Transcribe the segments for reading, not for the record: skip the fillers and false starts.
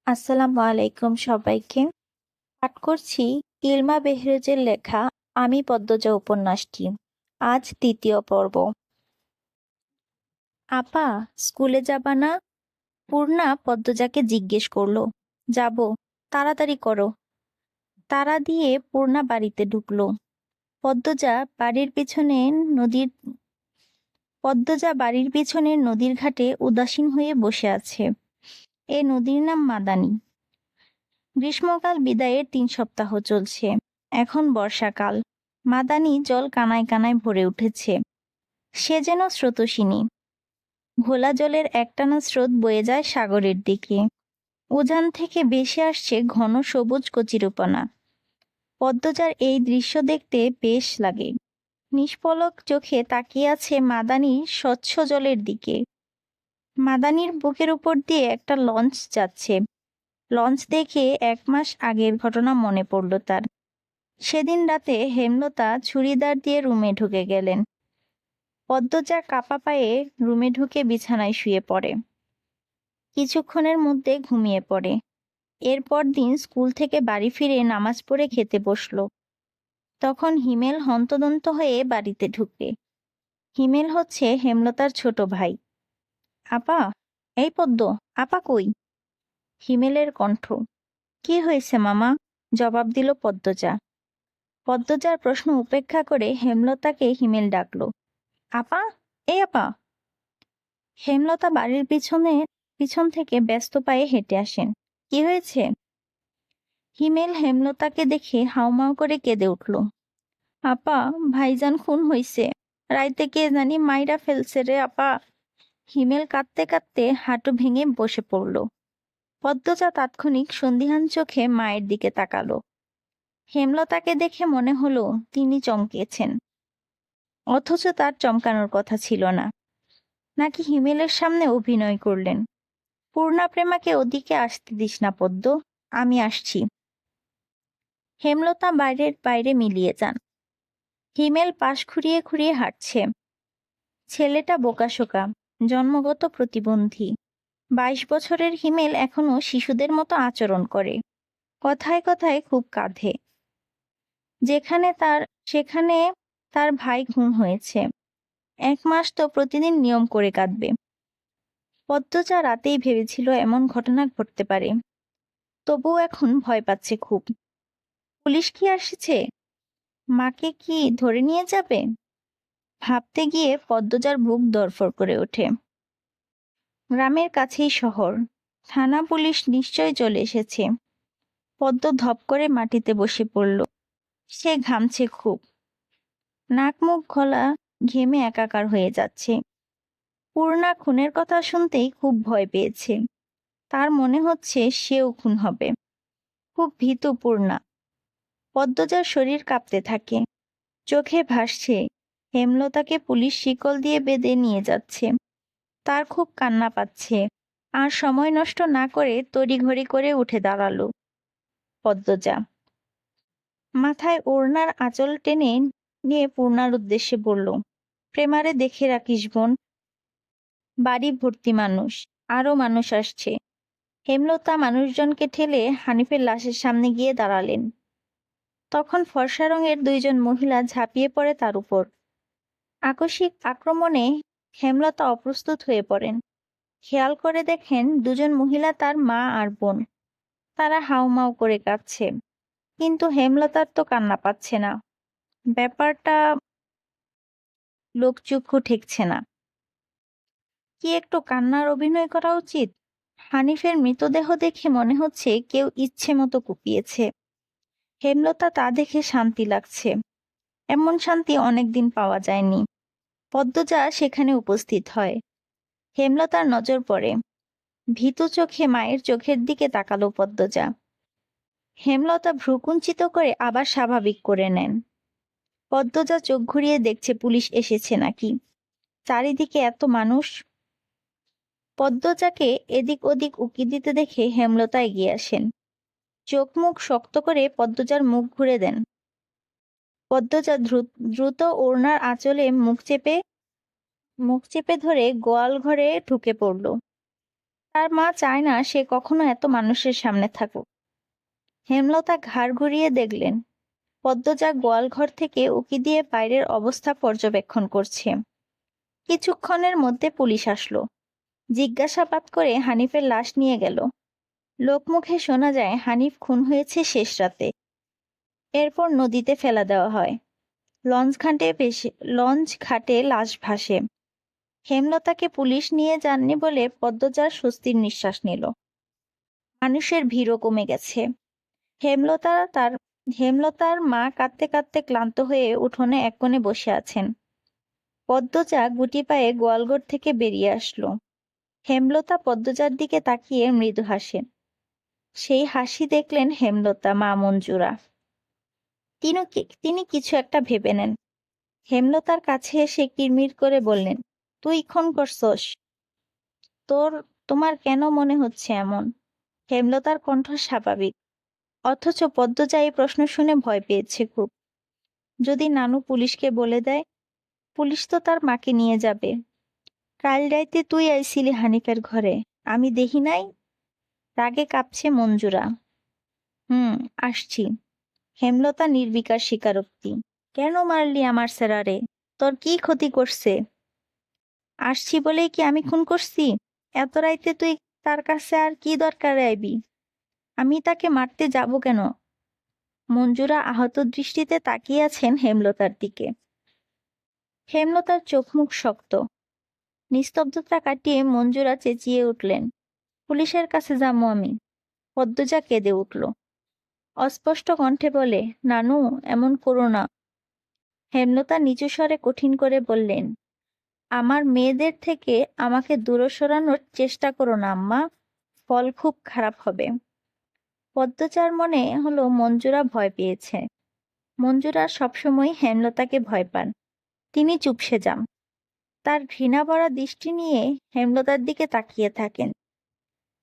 আসসালামু আলাইকুম সবাইকে। পাঠ করছি ইলমা বেহরোজের লেখা আমি পদ্মজা উপন্যাসটি। আজ দ্বিতীয় পর্ব। আপা, স্কুলে যাবা না? পূর্ণা পদ্মজাকে জিজ্ঞেস করলো। যাব, তাড়াতাড়ি করো। তাড়া দিয়ে পূর্ণা বাড়িতে ঢুকলো। পদ্মজা বাড়ির পিছনে নদীর পদ্মজা বাড়ির পিছনের নদীর ঘাটে উদাসীন হয়ে বসে আছে। এ নদীর নাম মাদানি। গ্রীষ্মকাল বিদায়ের ৩ সপ্তাহ চলছে। এখন বর্ষাকাল। মাদানি জল কানায় কানায় ভরে উঠেছে। সে যেন স্রোতস্বিনী। ঘোলা জলের একটানা স্রোত বয়ে যায় সাগরের দিকে। উজান থেকে ভেসে আসছে ঘন সবুজ কচিরুপনা। পদ্মজার এই দৃশ্য দেখতে বেশ লাগে। নিষ্পলক চোখে তাকিয়ে আছে মাদানির স্বচ্ছ জলের দিকে। মাদানির বুকের উপর দিয়ে একটা লঞ্চ যাচ্ছে। লঞ্চ দেখে ১ মাস আগের ঘটনা মনে পড়ল তার। সেদিন রাতে হেমলতা ছুরিদার দিয়ে রুমে ঢুকে গেলেন। পদ্মজা কাপা পায়ে রুমে ঢুকে বিছানায় শুয়ে পড়ে। কিছুক্ষণের মধ্যে ঘুমিয়ে পড়ে। এরপর দিন স্কুল থেকে বাড়ি ফিরে নামাজ পড়ে খেতে বসল। তখন হিমেল হন্তদন্ত হয়ে বাড়িতে ঢুকে। হিমেল হচ্ছে হেমলতার ছোট ভাই। আপা, এই পদ্ম, আপা কই? হিমেলের কণ্ঠ। কি হয়েছে মামা? জবাব দিল পদ্মজা। পদ্মজার প্রশ্ন উপেক্ষা করে হেমলতাকে হিমেল ডাকল। আপা, এই আপা। হেমলতা বাড়ির পিছন থেকে ব্যস্ত পায়ে হেঁটে আসেন। কি হয়েছে? হিমেল হেমলতাকে দেখে হাউমাউ করে কেঁদে উঠল। আপা, ভাইজান খুন হইছে। রাইতে কে জানি মাইরা ফেলছে রে আপা। হিমেল কাঁদতে কাঁদতে হাঁটু ভেঙে বসে পড়ল। পদ্মজা তাৎক্ষণিক সন্দিহান চোখে মায়ের দিকে তাকালো। হেমলতাকে দেখে মনে হলো তিনি চমকেছেন। অথচ তার চমকানোর কথা ছিল না। নাকি হিমেলের সামনে অভিনয় করলেন। পূর্ণা প্রেমাকে ওদিকে আসতে দিস না পদ্ম, আমি আসছি। হেমলতা বাইরের বাইরে মিলিয়ে যান। হিমেল পাশ খুঁড়িয়ে খুঁড়িয়ে হাঁটছে। ছেলেটা বোকাশোকা, জন্মগত প্রতিবন্ধী। ২২ বছরের হিমেল এখনো শিশুদের মতো আচরণ করে। কথায় কথায় খুব কাঁধে। সেখানে তার ভাই খুন হয়েছে। ১ মাস তো প্রতিদিন নিয়ম করে কাঁদবে। পদ্মজা রাতেই ভেবেছিল এমন ঘটনা ঘটতে পারে। তবুও এখন ভয় পাচ্ছে খুব। পুলিশ কি আসছে? মাকে কি ধরে নিয়ে যাবে? ভাবতে গিয়ে পদ্মজার বুক ধড়ফড় করে ওঠে। গ্রামের কাছেই শহর। থানা পুলিশ নিশ্চয় চলে এসেছে। পদ্ম ধপ করে মাটিতে বসে পড়ল। সে ঘামছে খুব। নাক মুখ গলা ঘেমে একাকার হয়ে যাচ্ছে। পূর্ণা খুনের কথা শুনতেই খুব ভয় পেয়েছে। তার মনে হচ্ছে সেও খুন হবে। খুব ভীতু পূর্ণা। পদ্মজার শরীর কাঁপতে থাকে। চোখে ভাসছে হেমলতাকে পুলিশ শিকল দিয়ে বেঁধে নিয়ে যাচ্ছে। তার খুব কান্না পাচ্ছে। আর সময় নষ্ট না করে তড়িঘড়ি করে উঠে দাঁড়ালো পদ্মজা। মাথায় ওড়নার আঁচল টেনে নিয়ে পূর্ণার উদ্দেশ্যে বলল, প্রেমারে দেখে রাখিস বোন। বাড়ি ভর্তি মানুষ, আরো মানুষ আসছে। হেমলতা মানুষজনকে ঠেলে হানিফের লাশের সামনে গিয়ে দাঁড়ালেন। তখন ফর্সা রঙের ২ জন মহিলা ঝাঁপিয়ে পড়ে তার উপর। আকস্মিক আক্রমণে হেমলতা অপ্রস্তুত হয়ে পড়েন। খেয়াল করে দেখেন ২ জন মহিলা তার মা আর বোন। তারা হাউমাউ করে কাঁদছে। কিন্তু হেমলতার তো কান্না পাচ্ছে না। ব্যাপারটা লোকচক্ষু ঠেকছে না। কি একটু কান্নার অভিনয় করা উচিত? হানিফের মৃতদেহ দেখে মনে হচ্ছে কেউ ইচ্ছে মতো কুপিয়েছে। হেমলতা তা দেখে শান্তি লাগছে। এমন শান্তি অনেকদিন পাওয়া যায়নি। পদ্মজা সেখানে উপস্থিত হয়। হেমলতার নজর পড়ে। ভীতু চোখে মায়ের চোখের দিকে তাকালো পদ্মজা। হেমলতা ভ্রুকুঞ্চিত করে আবার স্বাভাবিক করে নেন। পদ্মজা চোখ ঘুরিয়ে দেখছে পুলিশ এসেছে নাকি। চারিদিকে এত মানুষ। পদ্মজাকে এদিক ওদিক উকি দিতে দেখে হেমলতা এগিয়ে আসেন। চোখ মুখ শক্ত করে পদ্মজার মুখ ঘুরে দেন। পদ্মজা দ্রুত ওড়নার আঁচলে মুখ চেপে ধরে গোয়াল ঘরে ঢুকে পড়ল। তার মা চায় না সে কখনো এত মানুষের সামনে থাকুক। হেমলতা ঘাড় ঘুরিয়ে দেখলেন পদ্মজা গোয়ালঘর থেকে উঁকি দিয়ে বাইরের অবস্থা পর্যবেক্ষণ করছে। কিছুক্ষণের মধ্যে পুলিশ আসলো, জিজ্ঞাসাবাদ করে হানিফের লাশ নিয়ে গেল। লোকমুখে শোনা যায় হানিফ খুন হয়েছে শেষ রাতে, এরপর নদীতে ফেলা দেওয়া হয়। লঞ্চ ঘাটে লাশ ভাসে। হেমলতাকে পুলিশ নিয়ে যাননি বলে পদ্মজার স্বস্তির নিঃশ্বাস নিল। মানুষের ভিড়ও কমে গেছে। হেমলতার মা কাঁদতে কাঁদতে ক্লান্ত হয়ে উঠোনে এক কোণে বসে আছেন। পদ্মজা গুটি পায়ে গোয়ালঘর থেকে বেরিয়ে আসলো। হেমলতা পদ্মজার দিকে তাকিয়ে মৃদু হাসেন। সেই হাসি দেখলেন হেমলতা, মা মঞ্জুরা। তিনি কিছু একটা ভেবে নেন। হেমলতার কাছে এসে কিরমির করে বললেন, তুই খুন করছস? তোমার কেন মনে হচ্ছে এমন? হেমলতার কণ্ঠ স্বাভাবিক, অথচ পদ্মজা এই প্রশ্ন শুনে ভয় পেয়েছে খুব। যদি নানু পুলিশকে বলে দেয়? পুলিশ তো তার মাকে নিয়ে যাবে। কাল রাইতে তুই আইছিলি হানিফের ঘরে, আমি দেখি নাই? রাগে কাঁপছে মঞ্জুরা। আসছি। হেমলতা নির্বিকার স্বীকারোক্তি। কেন মারলি আমার সেরারে? তোর কি ক্ষতি করছে? আসছি বলেই কি আমি খুন করছি? এত রাইতে তুই তার কাছে আর কি দরকারে আইবি? আমি তাকে মারতে যাব কেন? মঞ্জুরা আহত দৃষ্টিতে তাকিয়ে আছেন হেমলতার দিকে। হেমলতার চোখ মুখ শক্ত। নিস্তব্ধতা কাটিয়ে মঞ্জুরা চেঁচিয়ে উঠলেন, পুলিশের কাছে যাবো আমি। পদ্মজা কেঁদে উঠল। অস্পষ্ট কণ্ঠে বলে, নানু এমন করো না। হেমলতা নিচু স্বরে কঠিন করে বললেন, আমার মেয়েদের থেকে আমাকে দূরে সরানোর চেষ্টা করো না আম্মা, ফল খুব খারাপ হবে। পদ্মজার মনে হলো মঞ্জুরা ভয় পেয়েছে। মঞ্জুরা সবসময় হেমলতাকে ভয় পান। তিনি চুপসে যান। তার ঘৃণা ভরা দৃষ্টি নিয়ে হেমলতার দিকে তাকিয়ে থাকেন।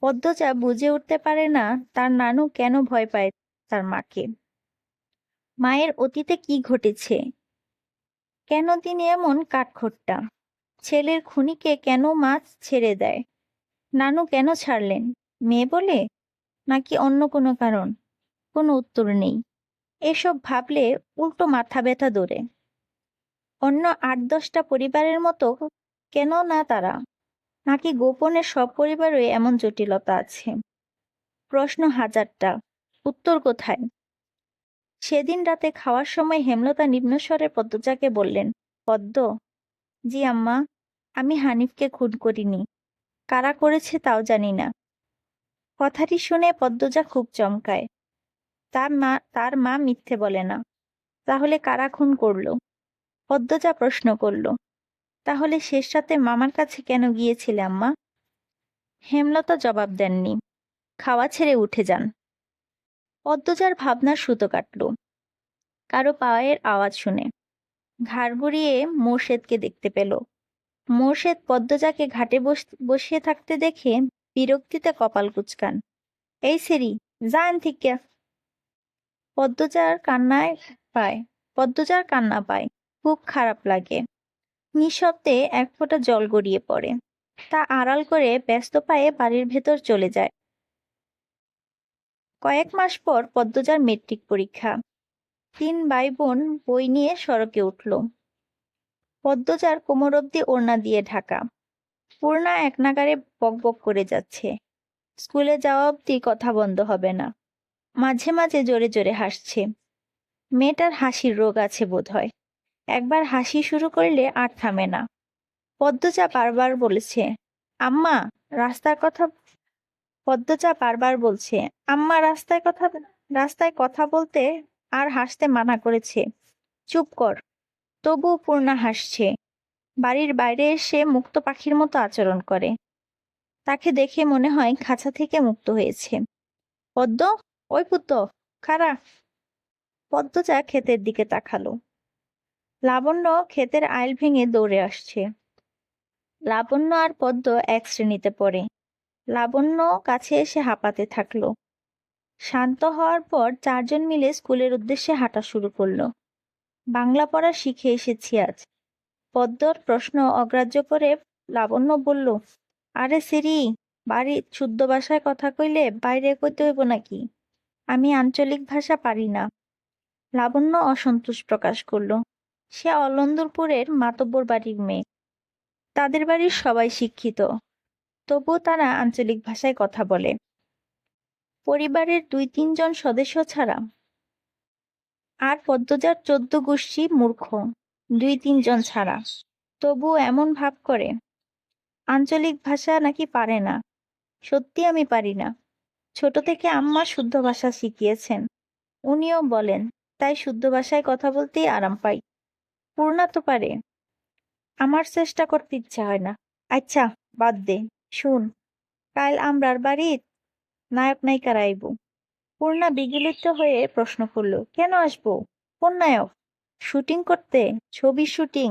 পদ্মজা বুঝে উঠতে পারে না তার নানু কেন ভয় পায় তার মাকে। মায়ের অতীতে কি ঘটেছে? কেন তিনি এমন কাঠখোট্টা? ছেলের খুনিকে কেন মা ছেড়ে দেয়? নানু কেন ছাড়লেন? মেয়ে বলে? নাকি অন্য কোনো কারণ? কোনো উত্তর নেই। এসব ভাবলে উল্টো মাথা ব্যথা ধরে। অন্য ৮-১০টা পরিবারের মতো কেন না তারা? নাকি গোপনে সব পরিবারে এমন জটিলতা আছে? প্রশ্ন হাজারটা, উত্তর কোথায়? সেদিন রাতে খাওয়ার সময় হেমলতা নিম্নস্বরে পদ্মজাকে বললেন, পদ্ম। জি আম্মা, আমি হানিফকে খুন করিনি। কারা করেছে তাও জানি না। কথাটি শুনে পদ্মজা খুব চমকায়। তার মা মিথ্যে বলে না। তাহলে কারা খুন করলো? পদ্মজা প্রশ্ন করল। তাহলে শেষ রাতে মামার কাছে কেন গিয়েছিলে আম্মা? হেমলতা জবাব দেননি। খাওয়া ছেড়ে উঠে যান। পদ্মজার ভাবনার সুতো কাটল কারো পায়ের আওয়াজ শুনে। ঘাড় ঘুরিয়ে মোর্শেদকে দেখতে পেল। মোর্শেদ পদ্মজাকে ঘাটে বসিয়ে থাকতে দেখে বিরক্তিতে কপাল কুঁচকান। এই সেরি, যান থেকে। পদ্মজার কান্না পায়। খুব খারাপ লাগে। নিঃশব্দে এক ফোঁটা জল গড়িয়ে পড়ে। তা আড়াল করে ব্যস্ত পায়ে বাড়ির ভেতর চলে যায়। কয়েক মাস পর পদ্মজার মেট্রিক পরীক্ষা। ৩ ভাই বোন বই নিয়ে সড়কে উঠল। পদ্মজার কোমর অবধি ওড়না দিয়ে ঢাকা। পূর্ণা এক নাগাড়ে বকবক করে যাচ্ছে। স্কুলে যাওয়া অবধি কথা বন্ধ হবে না। মাঝে মাঝে জোরে জোরে হাসছে। মেয়েটার হাসির রোগ আছে বোধহয়। একবার হাসি শুরু করলে আর থামে না। পদ্মজা বারবার বলছে, আম্মা রাস্তার কথা পদ্মজা বারবার বলছে, আম্মা রাস্তায় কথা বলতে আর হাসতে মানা করেছে। চুপ কর। তবুও পূর্ণা হাসছে। বাড়ির বাইরে এসে মুক্ত পাখির মতো আচরণ করে। তাকে দেখে মনে হয় খাঁচা থেকে মুক্ত হয়েছে। পদ্ম, ওই পুত্ত, খাড়া। পদ্মজা ক্ষেতের দিকে তাকালো। লাবণ্য ক্ষেতের আইল ভেঙে দৌড়ে আসছে। লাবণ্য আর পদ্ম এক শ্রেণীতে পড়ে। লাবণ্য কাছে এসে হাঁপাতে থাকলো। শান্ত হওয়ার পর 4 জন মিলে স্কুলের উদ্দেশ্যে হাঁটা শুরু করলো। বাংলা পড়া শিখে এসেছি আজ। পদ্মর প্রশ্ন অগ্রাহ্য করে লাবণ্য বলল, আরে সিরি, বাড়ির শুদ্ধ ভাষায় কথা কইলে বাইরে কইতে হইব নাকি? আমি আঞ্চলিক ভাষা পারি না। লাবণ্য অসন্তোষ প্রকাশ করল। সে অলন্দরপুরের মাতব্বর বাড়ির মেয়ে। তাদের বাড়ির সবাই শিক্ষিত, তবুও তারা আঞ্চলিক ভাষায় কথা বলে, পরিবারের 2-3 জন সদস্য ছাড়া। আর পদ্মজার 14 গোষ্ঠী মূর্খ, 2-3 জন ছাড়া। তবুও এমন ভাব করে আঞ্চলিক ভাষা নাকি পারে না। সত্যি আমি পারি না। ছোট থেকে আম্মা শুদ্ধ ভাষা শিখিয়েছেন, উনিও বলেন, তাই শুদ্ধ ভাষায় কথা বলতেই আরাম পাই। পূর্ণা তো পারে, আমার চেষ্টা করতে ইচ্ছা হয় না। আচ্ছা বাদ দে, শুন, কাল আমরার বাড়ির নায়ক নায়িকারা আইব। পূর্ণা বিগলিত হয়ে প্রশ্ন করল, কেন আসবো? কোন নায়ক? শুটিং করতে? ছবির শুটিং?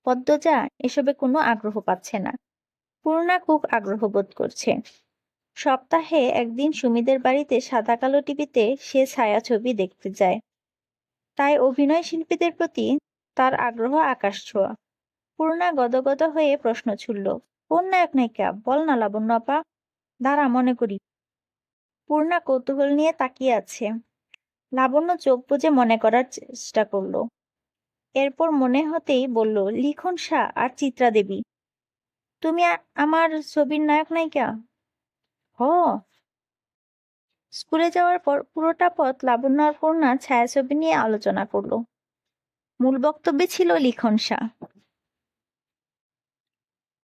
পদ্মজা এসবে কোনো আগ্রহ পাচ্ছে না। পূর্ণা খুব আগ্রহ বোধ করছে। সপ্তাহে একদিন সুমিদের বাড়িতে সাদা কালো টিভিতে সে ছায়াছবি দেখতে যায়। তাই অভিনয় শিল্পীদের প্রতি তার আগ্রহ আকাশ ছোঁয়া। পূর্ণা গদগদ হয়ে প্রশ্ন ছুড়ল, কোন নায়ক নায়িকা? বল না লাবণ্য আপা। দাঁড়া মনে করি। পূর্ণা কৌতূহল নিয়ে তাকিয়ে আছে। লাবণ্য চোখ বুজে মনে করার চেষ্টা করলো। এরপর মনে হতেই বলল, লিখন শাহ আর চিত্রা দেবী। তুমি আমার ছবির নায়ক নায়িকা? হ। স্কুলে যাওয়ার পর পুরোটা পথ লাবণ্য আর পূর্ণা ছায়াছবি নিয়ে আলোচনা করলো। মূল বক্তব্যে ছিল লিখন শাহ।